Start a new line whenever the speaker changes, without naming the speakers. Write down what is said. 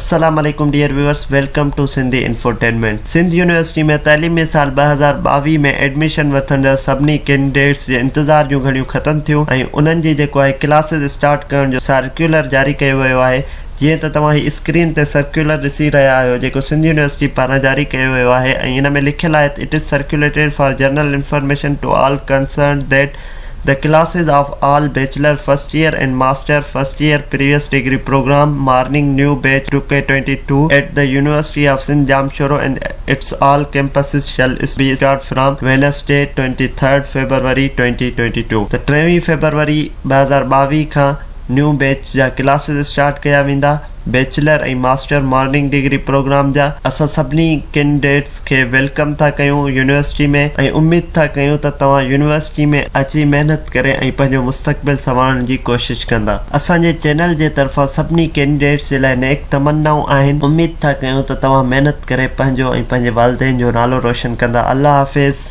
अस्सलाम वालेकुम dear viewers, welcome to Sindhi infotainment. Sindh university में तालीमी साल 2022 में एडमिशन वठण जा सभिनी कैंडिडेट्स जे इंतज़ार जूं घड़ियूं ख़त्म थियूं ऐं उन्हनि जी जेको आहे क्लासिस स्टार्ट करण जो सर्कुलर जारी कयो वियो आहे। जीअं त तव्हां ही स्क्रीन ते सर्कुलर ॾिसी रहिया आहियो जेको सिंध यूनिवर्सिटी पारां जारी कयो वियो आहे ऐं इन में लिखियलु आहे it is circulated for general information to all concern that the classes of all bachelor first year and master first year previous degree program morning new batch 2K22 at the University of Sindh Jamshoro and its all campuses shall be start from Wednesday 23rd February 2022। त 23 February 2022 खां new batch जा classes start कया वेंदा। Bachelor ऐं master morning degree programme जा असां सभिनी candidates खे वेलकम था कयूं यूनिवर्सिटी में ऐं उम्मीद था कयूं त तव्हां यूनिवर्सिटी में अची महिनत करे ऐं पंहिंजो मुस्तक़बिल संवारण जी कोशिश कंदा। असांजे चैनल जे तरफ़ां सभिनी कैंडिडेट्स जे लाइ नेक तमन्नाऊं आहिनि। उम्मीद था कयूं त तव्हां महिनत करे पंहिंजो ऐं पंहिंजे वालिदैन जो नालो रोशन कंदा। अल्लाह हाफ़िज़।